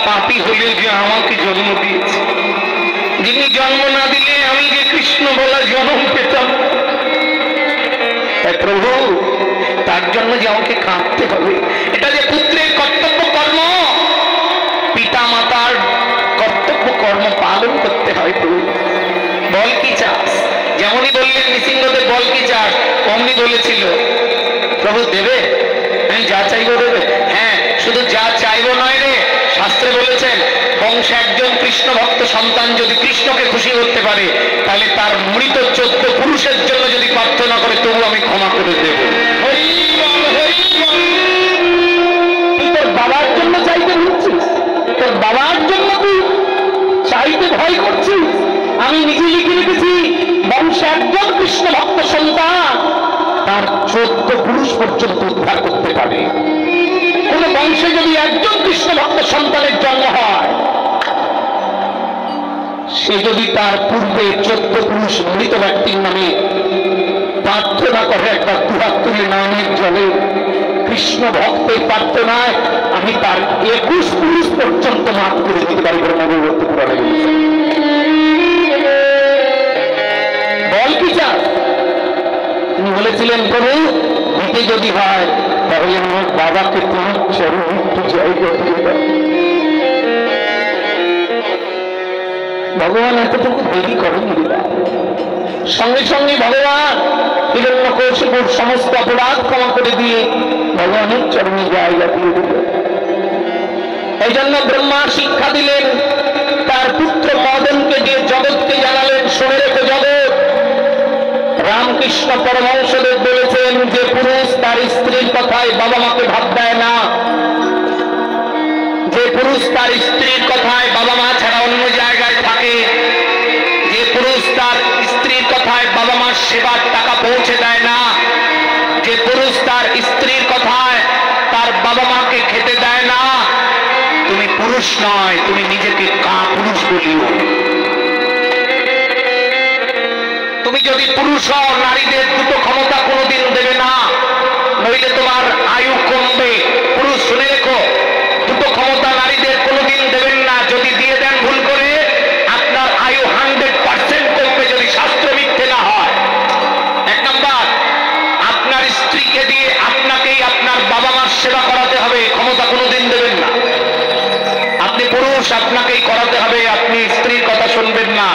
পাপী হলে যে আমাকে জন্ম দিয়েছে, যিনি জন্ম না দিলে আমি যে কৃষ্ণ বলা জন্ম পেতাম। প্রভু, তার জন্য যে আমাকে কাঁদতে হবে। এটা যে পুত্রের কর্তব্য কর্ম, পিতা মাতার কর্তব্য কর্ম পালন করতে হয়। প্রভু, বল কি চাস? যেমনই বললেন নৃসিংহদেব বল কি চাস, অমনি বলেছিল প্রভু দেবে, আমি যা চাইবো দেবে। হ্যাঁ, শুধু যা চাইবো নয় রে, শাস্ত্রে বলেছেন বংশে একজন কৃষ্ণ ভক্ত সন্তান যদি কৃষ্ণকে খুশি করতে পারে, তাহলে তার মৃত 14 পুরুষের জন্য যদি প্রার্থনা করে তবু আমি ক্ষমা করে দেব। তুই তোর বাবার জন্য চাইতে নিচ্ছিস, তোর বাবার জন্য তুই চাইতে ভয় করছিস। আমি নিজে লিখে রেখেছি বংশে একজন কৃষ্ণ ভক্ত সন্তান তার 14 পুরুষ পর্যন্ত উদ্ধার করতে পারে। কোন বংশে যদি একজন কৃষ্ণ ভক্ত সন্তানের জন্ম হয়, সে যদি তার পূর্বে 14 পুরুষ মৃত ব্যক্তির নামে প্রার্থনা করে, একবার দুহাত তুলে নামের জলে কৃষ্ণ ভক্তের প্রার্থনায় আমি তার 21 পুরুষ পর্যন্ত মাফ করে দিতে পারি বলে নববর্তী পুরাণে বলেছে। বল কি চাস? তিনি বলেছিলেন প্রভু দিতে যদি হয় তাহলে আমার বাবাকে তোমার চরণে একটু জায়গা দিয়ে দাও। ভগবান এতটুকু দেরি করেন, সঙ্গে সঙ্গে ভগবান হিরণ্যকশিপুর সমস্ত অপরাধ ক্ষমা করে দিয়ে ভগবানের চরণে জায়গা দিয়ে দিল। এই জন্য ব্রহ্মা শিক্ষা দিলেন তার পুত্র মদনকে দিয়ে জগৎকে জানালেন, শুনে রেখো জগৎ, রামকৃষ্ণ পরমহংসদেব বলেছেন যে পুরুষ তার স্ত্রীর কথায় বাবা মাকে ভাব দেয় না, যে পুরুষ তার স্ত্রীর কথায় বাবা মা ছাড়া অন্য জায়গায় থাকে, যে পুরুষ তার স্ত্রীর কথায় বাবা মার সেবার টাকা পৌঁছে দেয় না, যে পুরুষ তার স্ত্রীর কথায় তার বাবা মাকে খেতে দেয় না, তুমি পুরুষ নয়, তুমি নিজেকে কাপুরুষ বলিও। তুমি যদি পুরুষ হও, নারীদের দুটো ক্ষমতা কোনোদিন দেবে না, নইলে তোমার আয়ু কমবে। পুরুষ শুনে রেখো, দুটো ক্ষমতা নারীদের কোনোদিন দেবেন না। যদি দিয়ে দেন ভুল করে, আপনার আয়ু 100% কমবে, যদি শাস্ত্র মিথ্যে না হয়। 1 নাম্বার, আপনার স্ত্রীকে দিয়ে আপনাকেই আপনার বাবা মার সেবা করাতে হবে, ক্ষমতা কোনোদিন দেবেন না। আপনি পুরুষ, আপনাকেই করাতে হবে, আপনি স্ত্রীর কথা শুনবেন না,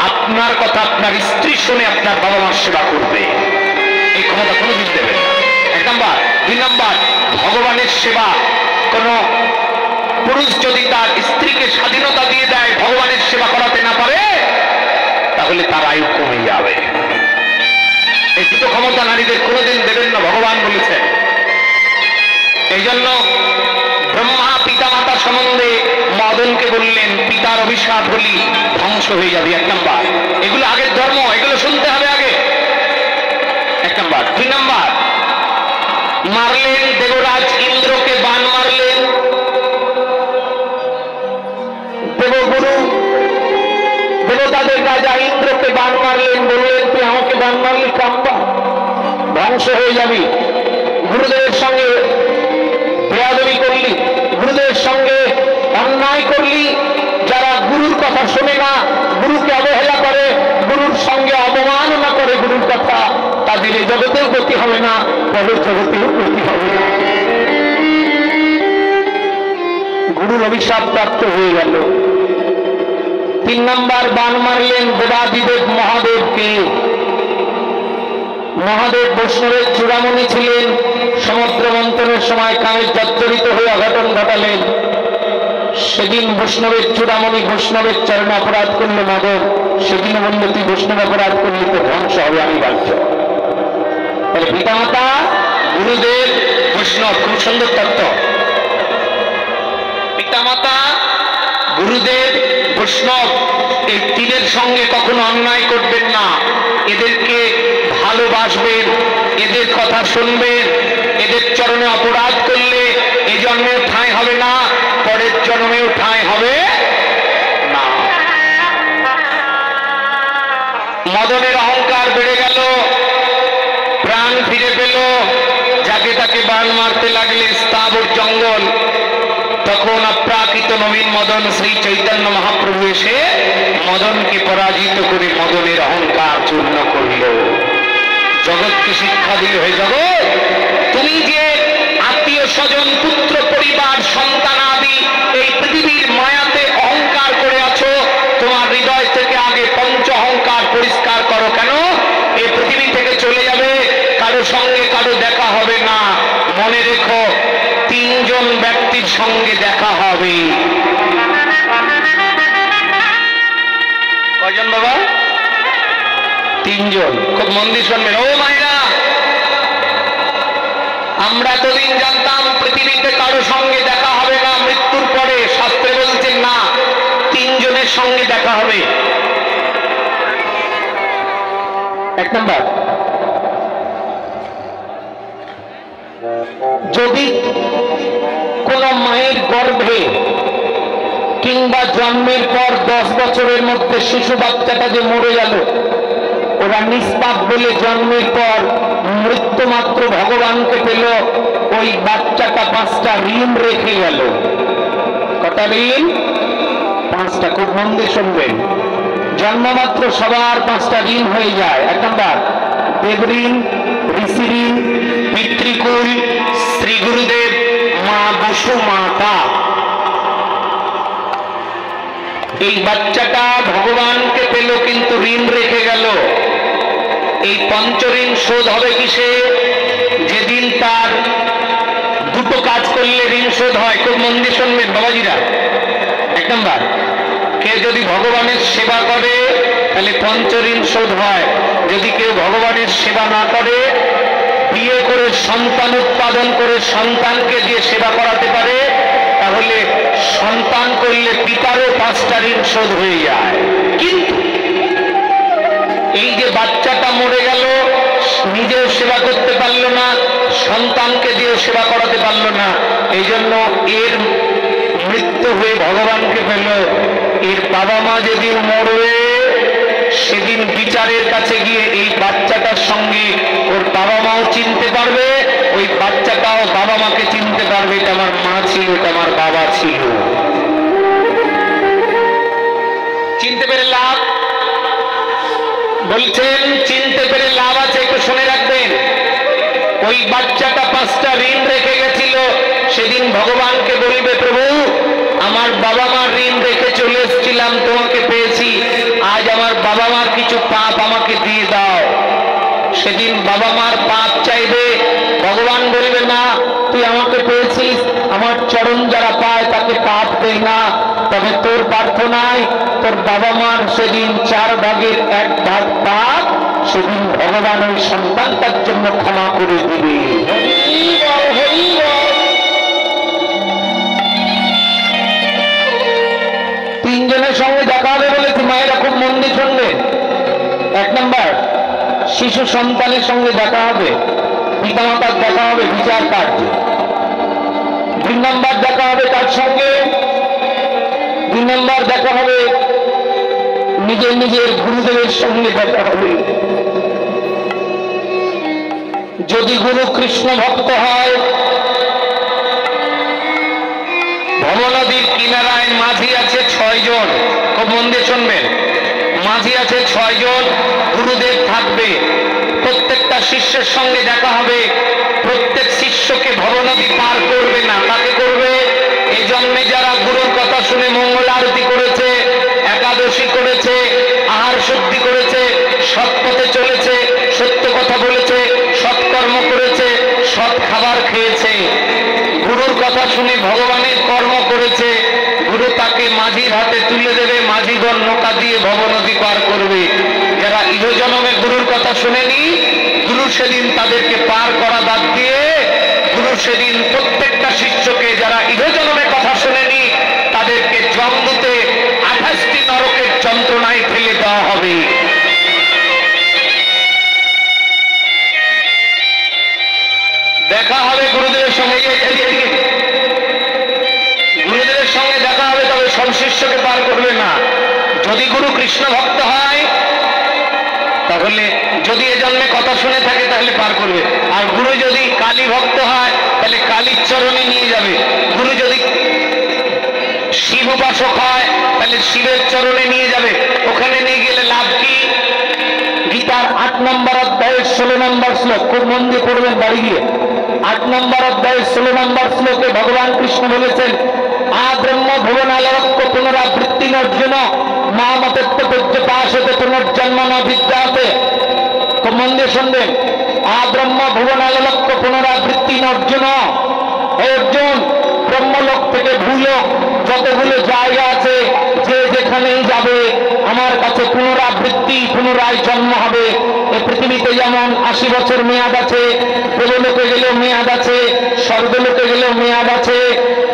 আপনার কথা আপনার স্ত্রী শুনে আপনার বাবা মার সেবা করবে, এই ক্ষমতা কোনোদিন দেবেন না। 1 নাম্বার। 2 নাম্বার, ভগবানের সেবা কোন পুরুষ যদি তার স্ত্রীকে স্বাধীনতা দিয়ে দেয়, ভগবানের সেবা করাতে না পারে, তাহলে তার আয়ু কমে যাবে। এই দুটো ক্ষমতা নারীদের কোনোদিন দেবেন না, ভগবান বলেছেন। এই জন্য ব্রহ্মা পিতা মাতা সম্বন্ধে মদনকে বললেন পিতার অভিশাপ হলি ধ্বংস হয়ে যাবে। 1 নাম্বার, এগুলো আগের ধর্ম, এগুলো শুনতে হবে আগে। 1 নাম্বার। 2 নাম্বার, মারলেন দেবরাজ ইন্দ্রকে, বান মারলেন। দেবগুরু দেবতাদের রাজা ইন্দ্রকে বান মারলেন, বললেন তুই আমাকে বান মারলি, কাম্বা ধ্বংস হয়ে যাবি। গুরুদেবের সঙ্গে বেয়াদবি করলি, গুরুদেবের সঙ্গে অন্যায় করলি। যারা গুরুর কথা শোনে না, গুরুকে অবহেলা করে, গুরুর সঙ্গে অবমাননা করে গুরুর কথা, তাদের এই জগতেও গতি হবে না, পরের জগতেও গতি হবে না। গুরুর অভিশাপ প্রাপ্ত হয়ে গেল। 3 নাম্বার, বান মারলেন দেবাদিদেব মহাদেবকে। মহাদেব বৈষ্ণবের চূড়ামণি ছিলেন, সমুদ্র মন্থনের সময় কামে জর্জরিত হয়ে অঘটন ঘটালেন। সেদিন বৈষ্ণবের চূড়ামণি বৈষ্ণবের চরণে অপরাধ করলে মদন, সেদিন বলল তুই বৈষ্ণব অপরাধ করলে তো ধ্বংস হবে, আমি বাধ্য। তাহলে পিতামাতা, গুরুদেব, বৈষ্ণব, খুব সুন্দর তত্ত্ব। পিতামাতা, গুরুদেব, বৈষ্ণব, এই 3-এর সঙ্গে কখনো অন্যায় করবেন না। এদেরকে ভালোবাসবেন, এদের কথা শুনবেন। এদের চরণে অপরাধ করলে এই জন্মেও ঠাঁই হবে না, পরের জন্মেও ঠাঁই হবে না। মদনের অহংকার বেড়ে গেল, প্রাণ ফিরে পেল, যাকে তাকে বান মারতে লাগলেন স্থাবর জঙ্গল। তখন অপ্রাকৃত নবীন মদন শ্রী চৈতন্য মহাপ্রভু এসে মদনকে পরাজিত করে মদনের অহংকার চূর্ণ করল। জগৎকে শিক্ষা দিল, হে জগৎ, তুমি যে আত্মীয় স্বজন পুত্র পরিবার সন্তান আদি এই পৃথিবীর মায়াতে অহংকার করে আছো, তোমার হৃদয় থেকে আগে পঞ্চ অহংকার পরিষ্কার করো। কেন? এই পৃথিবী থেকে চলে যাবে, কারো সঙ্গে কারো দেখা হবে না। মনে রেখো, তিনজন ব্যক্তির সঙ্গে দেখা হবে। কয়জন বাবা? তিনজন। খুব মন দিয়ে শুনবেন ও মায়েরা। আমরা এতদিন জানতাম পৃথিবীতে কারো সঙ্গে দেখা হবে না মৃত্যুর পরে। শাস্ত্রে বলছেন না, তিনজনের সঙ্গে দেখা হবে। এক নম্বর, যদি কোন মায়ের গর্ভে কিংবা জন্মের পর 10 বছরের মধ্যে শিশু বাচ্চাটা যে মরে গেল, ওরা নিষ্পাপ বলে জন্মের পর মৃত্যু মাত্র ভগবানকে পেল, ওই বাচ্চাটা 5টা ঋণ রেখে গেল। কটা ঋণ? 5টা। খুব মন দিয়ে শুনবেন। জন্মমাত্র সবার 5টা ঋণ হয়ে যায়। এক নম্বর, দেব ঋণ, ঋষি ঋণ, পিতৃকুল, শ্রী গুরুদেব, মা বসু মাতা। এই বাচ্চাটা ভগবানকে পেল কিন্তু ঋণ রেখে গেল। এই পঞ্চঋণ শোধ হবে কিসে? যেদিন তার দুটো কাজ করলে ঋণ শোধ হয়। খুব মন দিয়ে শুনবেন বাবাজিরা। এক নম্বর, কে যদি ভগবানের সেবা করে তাহলে পঞ্চঋণ শোধ হয়। যদি কেউ ভগবানের সেবা না করে, বিয়ে করে সন্তান উৎপাদন করে সন্তানকে দিয়ে সেবা করাতে পারে, তাহলে সন্তান করলে পিতারও 5টা ঋণ শোধ হয়ে যায়। কিন্তু এই যে বাচ্চাটা মরে গেল, নিজেও সেবা করতে পারলো না, সন্তানকে দিয়েও সেবা করাতে পারলো না, এই জন্য এর মৃত্যু হয়ে ভগবানকে পেল। এর বাবা মা যেদিন মরবে, সেদিন বিচারের কাছে গিয়ে এই বাচ্চাটার সঙ্গে ওর বাবা মাও চিনতে পারবে, ওই বাচ্চাটাও বাবা মাকে চিনতে পারবে। এটা আমার মা ছিল, এটা আমার বাবা ছিল। চিনতে পেরে লাভ? বলছেন চিনতে পেরে লাভ আছে, একটু শুনে রাখবেন। ওই বাচ্চাটা 5টা ঋণ রেখে গেছিল, সেদিন ভগবানকে বলবে, প্রভু আমার বাবা মার ঋণ রেখে চলে এসেছিলাম, তোমাকে পেয়েছি, আজ আমার বাবা মার কিছু পাপ আমাকে দিয়ে দাও। সেদিন বাবা মার পাপ চাইবে, ভগবান বলবে না, তুই আমাকে পেয়েছিস, আমার চরণ যারা পায় তাকে পাপ দেয় না, তবে তোর প্রার্থনায় তোর বাবা মার সেদিন 4 ভাগের 1 ভাগ পাপ সেদিন ভগবান ওই সন্তানটার জন্য ক্ষমা করে দিবে। তিনজনের সঙ্গে দেখা হবে বলেছি, মায়েরা খুব মন দিয়ে শুনবেন। 1 নম্বর, শিশু সন্তানের সঙ্গে দেখা হবে, পিতামাতার দেখা হবে বিচার কার্যে। 2 নম্বর দেখা হবে তার সঙ্গে, 2 নম্বর দেখা হবে নিজের নিজের গুরুদেবের সঙ্গে দেখা হবে। যদি গুরু কৃষ্ণ ভক্ত হয়, ভবনদীর কিনারায় মাঝি আছে 6 জন। খুব মন দিয়ে শুনবেন। মাঝি আছে 6 জন, গুরুদেব থাকবে। প্রত্যেকটা শিষ্যের সঙ্গে দেখা হবে। প্রত্যেক শিষ্যকে ভবনদী পার করবে না, তাকে করবে এই জন্মে যারা গুরুর কথা শুনে মঙ্গল আরতি করেছে, একাদশী করেছে, আহার শুদ্ধি করেছে, সৎ পথে চলেছে, সত্য কথা বলেছে, সৎকর্ম করেছে, সৎ খাবার খেয়েছে, গুরুর কথা শুনে ভগবানের কর্ম করেছে, গুরু তাকে মাঝির হাতে তুলে দেবে, মাঝিগণ নৌকা দিয়ে ভবনদী পার করবে। যারা ইহজন্মে গুরুর কথা শুনেনি, গুরু সেদিন তাদেরকে পার করা বাদ দিয়ে, গুরু সেদিন প্রত্যেকটা শিষ্যকে যারা ইহজন্মে কথা শুনেনি তাদেরকে জমদূতে 28টি নরকের যন্ত্রণায় ফেলে দেওয়া হবে। দেখা হবে গুরুদেবের সঙ্গে, গুরুদেবের সঙ্গে দেখা হবে, তবে সব শিষ্যকে পার করবে না। যদি গুরু কৃষ্ণ ভক্ত হয় তাহলে, যদি এ জন্মে কথা শুনে থাকে তাহলে পার করবে। আর গুরু যদি কালী ভক্ত হয় তাহলে কালীর চরণে নিয়ে যাবে। গুরু যদি উপাসক হয় তাহলে শিবের চরণে নিয়ে যাবে। ওখানে নিয়ে গেলে লাভ কি? গীতার 8 নম্বর অধ্যায়ের 16 নম্বর শ্লোক, খুব মন দিয়ে পড়বেন বাড়ি গিয়ে। 8 নম্বর অধ্যায়ের 16 নম্বর শ্লোকে ভগবান কৃষ্ণ বলেছেন, আব্রহ্ম ভুবনালক্ষ পুনরাবৃত্তি অর্জুন মামতত্ব পূজ্যপাশতে পুনর্জন্ম ন বিদ্যাতে। খুব মন দিয়ে শুনবেন, আব্রহ্ম ভুবনালক্ষ পুনরাবৃত্তি অর্জুন। অর্জুন, ব্রহ্মলোক থেকে ভূলোক যতগুলো জায়গা আছে, যে যেখানেই যাবে আমার কাছে পুনরাবৃত্তি, পুনরায় জন্ম হবে। এই পৃথিবীতে যেমন 80 বছর মেয়াদ আছে, দেবলোকে গেলেও মেয়াদ আছে, স্বর্গলোকে গেলেও মেয়াদ আছে,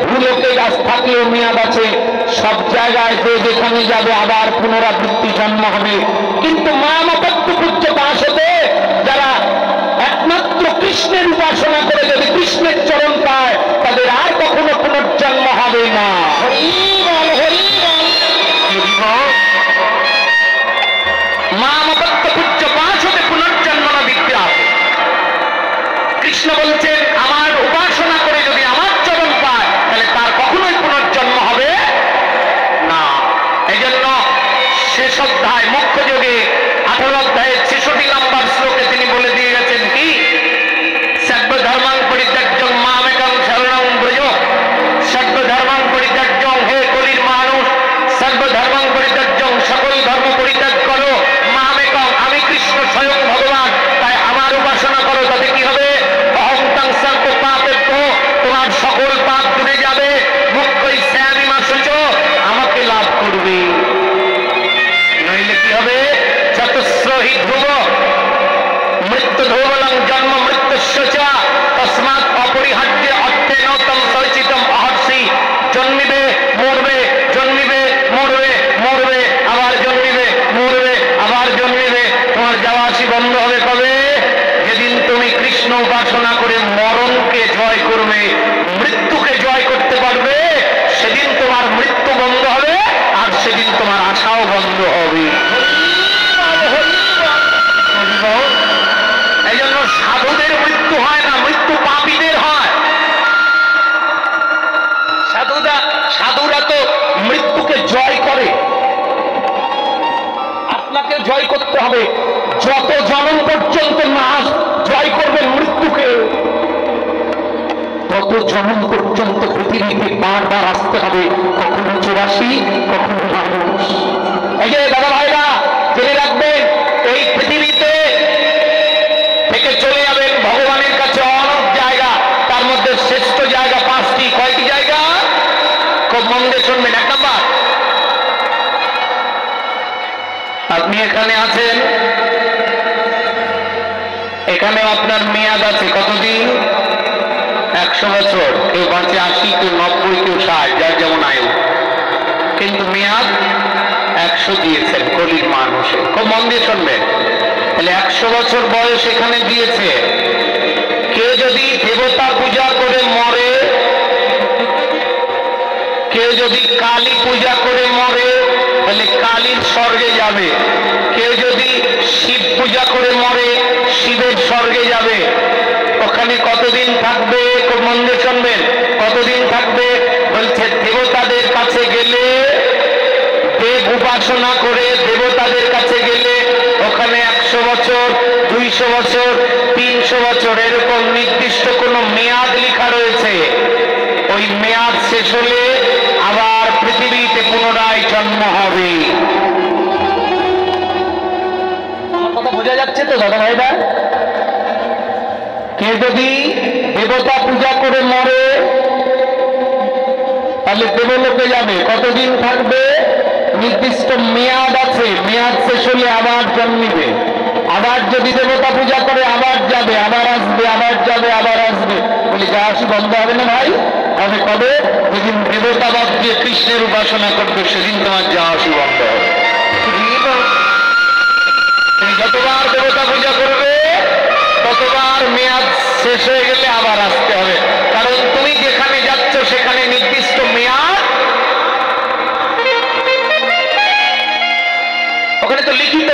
ভূলোকে গাছ থাকলেও মেয়াদ আছে। সব জায়গায় যে যেখানে যাবে আবার পুনরাবৃত্তি জন্ম হবে। কিন্তু মামতত্ব পূজ্য পাশ হতে যারা একমাত্র কৃষ্ণের উপাসনা করে যদি কৃষ্ণের চরণ পায়, তাদের আর কখনো পুনর্জন্ম হবে না। মামতত্ব পূজ্য পাশ হতে পুনর্জন্ম না বিদ্যা। কৃষ্ণ বলছেন, আমার উপাসনা করে যদি আমার চরণ পায় তাহলে তার কখনোই পুনর্জন্ম হবে না। এই জন্য শেষ অধ্যায় মুখ্য যোগে 18 অধ্যায়ের 66 নম্বর শ্লোকে তিনি বলে দিয়ে গেছেন কি, সর্বধর্মাং পরিত্যাজ্যং মামেকং শরণং ব্রজ। সর্বধর্মাং পরিত্যাজ্যং, হে কলির মানুষ, সর্বধর্মাং পরিত্যাজ্যং, সকল ধর্ম পরিত্যাগ করো, মামেকং, আমি কৃষ্ণ স্বয়ং ভগবান, তাই আমার উপাসনা করো। তাতে কি হবে? অহংতং সর্ব পাপেভ্য, তোমার সকল পাপ দূরে যাবে। মুখ্যই স্যামি মাসুচ, আমাকে লাভ করবে। নইলে কি হবে? চতুস্রহি ধ্রুব মৃত্যু ধ্রুবলং জন্ম মৃত্যুস্য চ তস্মাৎ অপরিহার্য অর্থেন তম সচিতম অহর্ষি। জন্মিবে মরবে, জন্মিবে মরবে, মরবে আবার জন্মিবে, মরবে আবার জন্মিবে। তোমার যাওয়া আসি বন্ধ হবে কবে? যেদিন তুমি কৃষ্ণ উপাসনা করে মরণকে জয় করবে, মৃত্যুকে জয় করতে পারবে, সেদিন তোমার মৃত্যু বন্ধ হবে, আর সেদিন তোমার আশাও বন্ধ হবে। এই জন্য সাধুদের মৃত্যু হয় না, মৃত্যু পাপীদের হয়। সাধুরা তো মৃত্যুকে জয় করে। আপনাকে জয় করতে হবে। যত জন্ম পর্যন্ত না জয় করবেন মৃত্যুকে, তত জন্ম পর্যন্ত পৃথিবীতে বারবার আসতে হবে। কখনো 84, কখনো মানুষ। এই যে দাদা ভাইরা জেনে রাখবেন, এই পৃথিবীতে থেকে চলে যাবেন ভগবানের কাছে অনেক জায়গা, তার মধ্যে শ্রেষ্ঠ জায়গা 5টি। কয়টি জায়গা? খুব মন দিয়ে শুনবেন। 1 নাম্বার, আপনি এখানে আছেন, এখানে আপনার মেয়াদ আছে কতদিন? 100 বছর। কেউ বাঁচে 80, কেউ 90, কেউ 60, যার যেমন আয়ু। কিন্তু মেয়াদ 100 দিয়েছেন কলির মানুষে। খুব মন দিয়ে শুনবেন। তাহলে 100 বছর বয়স এখানে দিয়েছে। কেউ যদি দেবতা পূজা করে মরে, কেউ যদি কালী পূজা করে মরে, তাহলে কালীর স্বর্গে যাবে। কেউ যদি শিব পূজা করে মরে, শিবের স্বর্গে যাবে। ওখানে কতদিন থাকবে? খুব মন দিয়ে শুনবেন। কতদিন থাকবে? বলছে দেবতাদের কাছে গেলে, দেব উপাসনা করে দেবতাদের কাছে গেলে ওখানে 100 বছর, 200 বছর, 300 বছর, এরকম নির্দিষ্ট কোনো মেয়াদ লেখা রয়েছে। ওই মেয়াদ শেষ হলে আবার পৃথিবীতে পুনরায় জন্ম হবে। আমার কথা বোঝা যাচ্ছে তো দাদা ভাইরা? কেউ যদি দেবতা পূজা করে মরে, তাহলে দেবলোকে যাবে। কতদিন থাকবে? নির্দিষ্ট মেয়াদ আছে। মেয়াদ শেষ হলে আবার জন্মিবে। আবার যদি দেবতা পূজা করে আবার যাবে, আবার আসবে, আবার যাবে, আবার আসবে। বলি যাওয়া আসি বন্ধ হবে না ভাই? হবে কবে? যেদিন দেবতাবাদ দিয়ে কৃষ্ণের উপাসনা করবে, সেদিন তোমার যাওয়া আসি বন্ধ হবে। তুমি যতবার দেবতা পূজা করবে, ততবার মেয়াদ শেষ হয়ে গেলে আবার আসতে হবে। কারণ তুমি যেখানে যাচ্ছ সেখানে নির্দিষ্ট মেয়াদ, ওখানে তো লিখিত,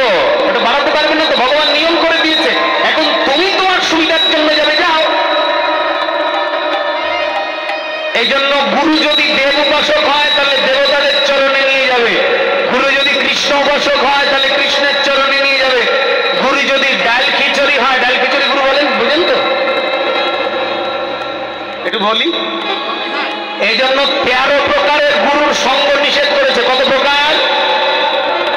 ওটা বাড়াতে পারবে না তো, ভগবান নিয়ম করে দিয়েছে। এখন তুমি তোমার সুবিধার জন্য যাবে, যাও। এই জন্য গুরু যদি দেব উপাসক হয়, তাহলে দেবতাদের কৃষ্ণ উপাসক হয় তাহলে কৃষ্ণের চরণে নিয়ে যাবে। গুরু যদি ডাল খিচুড়ি হয়, ডাল খিচুড়ি গুরু বলেন, বুঝেন তো? একটু বলি, এই জন্য 13 প্রকারের গুরুর সঙ্গ নিষেধ করেছে। কত প্রকার?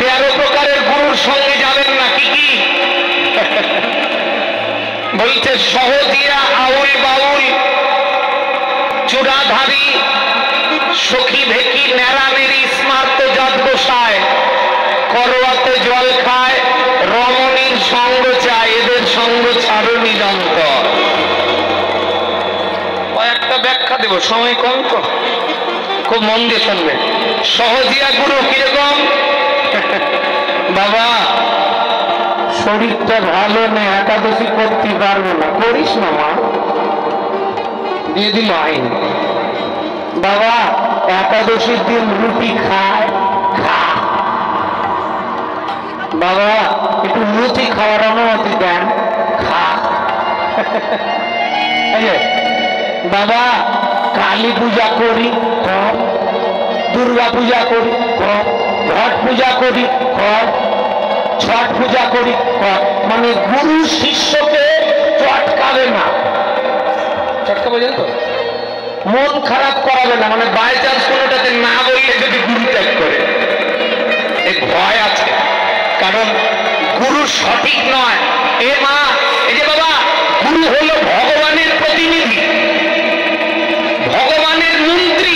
13 প্রকারের গুরুর সঙ্গে যাবেন না। কি কি বলছে? সহজিয়া, আউল বাউল, চূড়াধারী, সখী ভেকি, নেড়ানেড়ি, স্মার্ত জাত গোসায়, করোয়াতে জল খায়, রমণীর সঙ্গ চায়, এদের সঙ্গ ছাড়ো নিরন্তর। কয়েকটা ব্যাখ্যা দেব, সময় কম তো, খুব মন দিয়ে শুনবে। সহজিয়া গুরু কিরকম? বাবা শরীরটা ভালো নেই, একাদশী করতে পারবো না, করিস না মা, দিয়ে দিল আইন। বাবা একাদশীর দিন রুটি খায়, খা। বাবা একটু রুটি খাওয়ার অনুমতি দেন, খা। বাবা কালী পূজা করি, কর। দুর্গা পূজা করি, কর। ঘট পূজা করি, কর। ছট পূজা করি, কর। মানে গুরু শিষ্যকে চটকাবে না, চটকা বোঝেন তো? মন খারাপ করাবে না, মানে বাই চান্স কোনোটাতে না বললে যদি গুরু ত্যাগ করে, এই ভয় আছে। কারণ গুরু সঠিক নয়। এ মা, এই যে বাবা, গুরু হলো ভগবানের প্রতিনিধি, ভগবানের মন্ত্রী,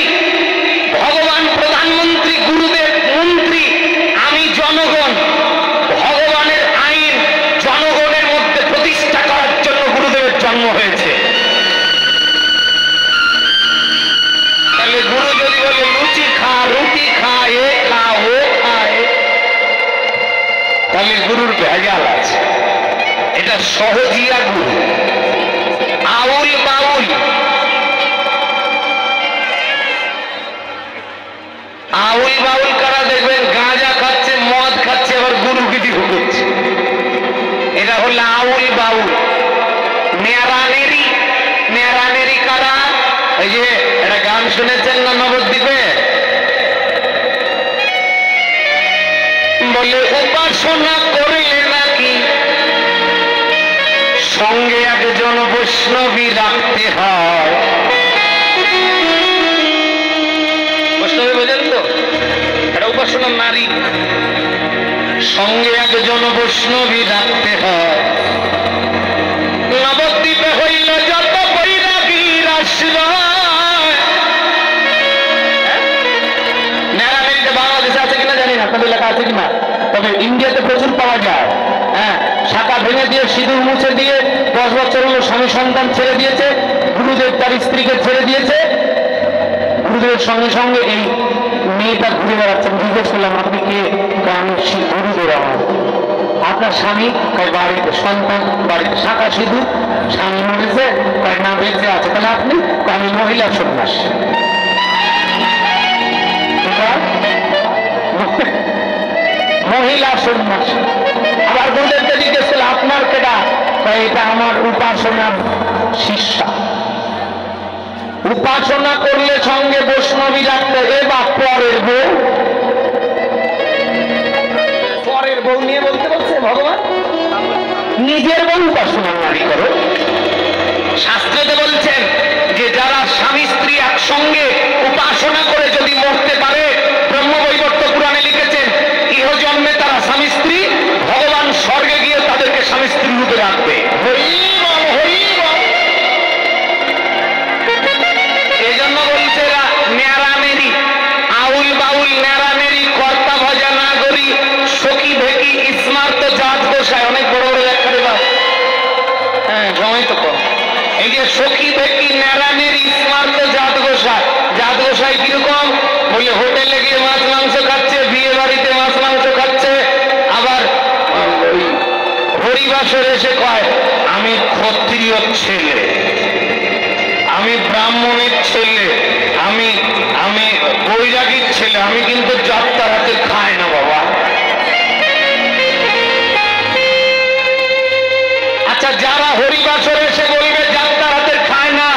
ভগবান প্রধানমন্ত্রী, গুরুদেব মন্ত্রী, আমি জনগণ। ভগবানের আইন জনগণের মধ্যে প্রতিষ্ঠা করার জন্য গুরুদেবের জন্ম হয়েছে। তাহলে গুরু যদি বলে লুচি খা, রুটি খা, এ খা, ও খায়, তাহলে গুরুর ভেজাল আছে। এটা সহজিয়া গুরু। আউল বাউল, আউল বাউল কারা দেখবেন গাঁজা খাচ্ছে, মদ খাচ্ছে, আবার গুরু গিরি ঢুকছে, এটা হলো আউল বাউল। নেড়ানেড়ি, নেড়ানেড়ি কারা? এই যে একটা গান শুনেছেন না নবদ্বীপে, বলে উপাসনা করলে নাকি সঙ্গে একজন বৈষ্ণবী রাখতে হয়। বৈষ্ণবী বোঝেন তো? এটা উপাসনা নারী, সঙ্গে একজন বৈষ্ণবী রাখতে হয়। নবদ্বীপে হইল যত বৈরাগীর আশ্রয়। নেড়ামেড়িতে বাংলাদেশে আছে কিনা জানি না, তবে লেখা আছে কিনা, তবে ইন্ডিয়াতে প্রচুর পাওয়া যায়। হ্যাঁ, শাখা ভেঙে দিয়ে, সিঁদুর মুছে দিয়ে, 10 বছর হলো স্বামী সন্তান ছেড়ে দিয়েছে, গুরুদেব তার স্ত্রীকে ছেড়ে দিয়েছে। গুরুদেবের সঙ্গে সঙ্গে এই মেয়েটা ঘুরে বেড়াচ্ছেন। জিজ্ঞেস করলাম আপনি কে? আমি গুরুদেব। আমার আপনার স্বামী? বাড়িতে। সন্তান? বাড়িতে। শাখা সিঁদুর? স্বামী মরেছে? না, বেঁচে আছে। তাহলে আপনি? আমি মহিলা সন্ন্যাস। মহিলা সন্ন্যাস। আবার গুরুদেবকে জিজ্ঞেস করলে আপনার কেটা? এটা আমার উপাসনা শিষ্যা। উপাসনা করলে সঙ্গে বৈষ্ণবী রাখতে, এবার পরের বউ, পরের বউ নিয়ে বলতে বলছে ভগবান, নিজের বউ উপাসনা নারী করো। শাস্ত্রতে বলছেন যে যারা স্বামী স্ত্রী একসঙ্গে উপাসনা করে যদি মরতে পারে, ব্রহ্মবৈবর্ত পুরাণে লিখেছেন ইহজন্মে তারা স্বামী স্ত্রী, ভগবান স্বর্গে গিয়ে তাদেরকে স্বামী স্ত্রী রূপে রাখবে। এই জন্য বলছে নেড়ানেড়ি, আউল বাউল, নেড়ানেড়ি, কর্তা ভজা না করি, সখী ভেকি, স্মার্ত জাত গোসায়। অনেক বড় বড় ব্যাখ্যা দেবা, হ্যাঁ সময় তো কম। এই যে সখী ভেকি, নেড়ানেড়ি, স্মার্ত জাত গোসায়। জাত গোসাই কিরকম? বলে হোটেলে গিয়ে মাছ মাংস খাচ্ছে, বিয়ে বাড়িতে মাছ মাংস খাচ্ছে, আবার হরিবাসর এসে কয় আমি ক্ষত্রিয় ছেলে, আমি ব্রাহ্মণের ছেলে, আমি আমি বৈরাগীর ছেলে, আমি কিন্তু যাত্রার হাতে খাই না বাবা। আচ্ছা, যারা হরিবাসর এসে বলবে যাত্রার হাতে খায় না,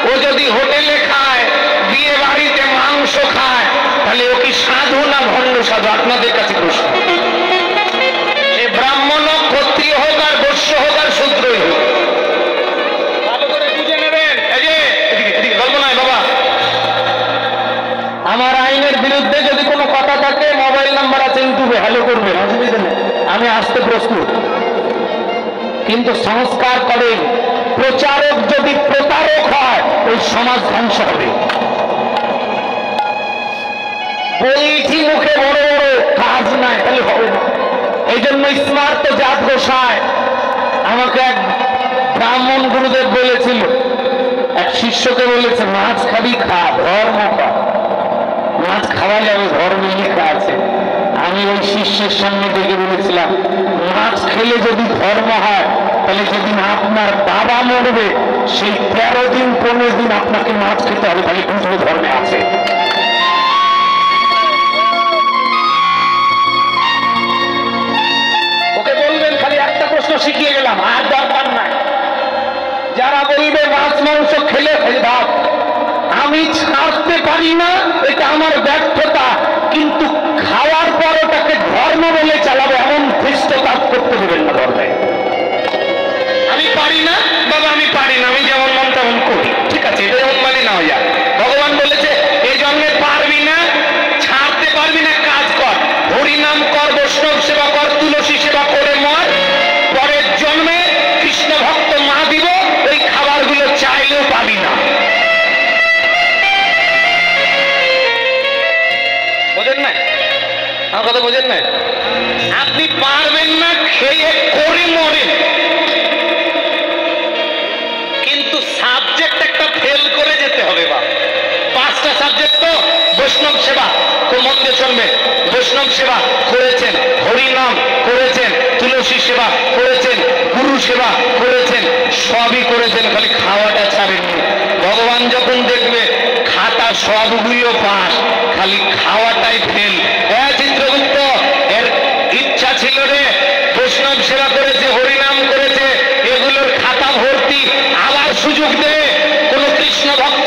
ও যদি হোটেলে খায়, বিয়ে বাড়িতে মাংস খায়, তাহলে ও কি সাধু না ভণ্ড শুধু আপনাদের কাছে প্রশ্ন, সে ব্রাহ্মণ হোক, ক্ষত্রিয় হোক, আর বৈশ্য হোক, আর শূদ্রই হোক, ভালো করে বুঝে নেবেন। এই যে এদিকে গল্প নয় বাবা, আমার আইনের বিরুদ্ধে যদি কোনো কথা থাকে মোবাইল নাম্বার আছে ইউটিউবে, হ্যালো করবেন, অসুবিধা নেই, আমি আসতে প্রস্তুত। কিন্তু সংস্কার করেন, প্রচারক যদি প্রতারক হয় ওই সমাজ ধ্বংস হবে। বলছি মুখে বড় বড়, কাজ নাই, তাহলে হবে না। এই জন্য স্মার্ত জাত গোসায় আমাকে এক ব্রাহ্মণ গুরুদেব বলেছিল, এক শিষ্যকে বলেছে মাছ খাবি খা, ধর্ম খা। মাছ খাওয়া যাবে, ধর্মে লেখা আছে। আমি ওই শিষ্যের সামনে ডেকে বলেছিলাম, মাছ খেলে যদি ধর্ম হয় তাহলে যেদিন আপনার বাবা মরবে সেই 13 দিন 15 দিন আপনাকে মাছ খেতে হবে, তাহলে কিন্তু ধর্মে আছে। ওকে বলবেন খালি একটা প্রশ্ন শিখিয়ে গেলাম, আর দরকার নাই। যারা বলবে মাছ মাংস খেলে ভাব, আমি ছাড়তে পারি না, এটা আমার ব্যর্থতা, কিন্তু খাওয়ার পর ওটাকে ধর্ম বলে চালাবে এমন খ্রিস্টতাপ করতে দেবেন না ধর্মে। আমি পারি না বাবা, আমি পারি না, আমি যেমন মন তেমন করি, ঠিক আছে, এটা যেমন মানি না হইয়া। ভগবান বলেছে এই জন্মে পারবি না, ছাড়তে পারবি না, কাজ কর, হরিনাম কর, বৈষ্ণব সেবা কর, তুলসী সেবা করে মর, পরের জন্মে কৃষ্ণ ভক্ত মা দিব, ওই খাবারগুলো চাইলেও পাবি না। বোঝেন না আমার কথা, বোঝেন না? আপনি পারবেন না, খেয়ে করে মরেন, কিন্তু সাবজেক্ট একটা ফেল করে যেতে হবে। বা 5টা সাবজেক্ট তো, বৈষ্ণব সেবা, তো মন দিয়ে শুনবেন, বৈষ্ণব সেবা করেছেন, হরিনাম করেছেন, তুলসী সেবা করেছেন, গুরু সেবা করেছেন, সবই করেছেন, খালি খাওয়াটা ছাড়েননি। ভগবান যখন দেখবে খাতা সবগুলো পাস, খালি খাওয়াটাই ফেল। চিত্রগুপ্ত এর ইচ্ছা ছিল রে, বৈষ্ণব সেবা করেছে, হরিনাম করেছে, এগুলোর খাতা ভর্তি, আবার সুযোগ দে, কোন কৃষ্ণ ভক্ত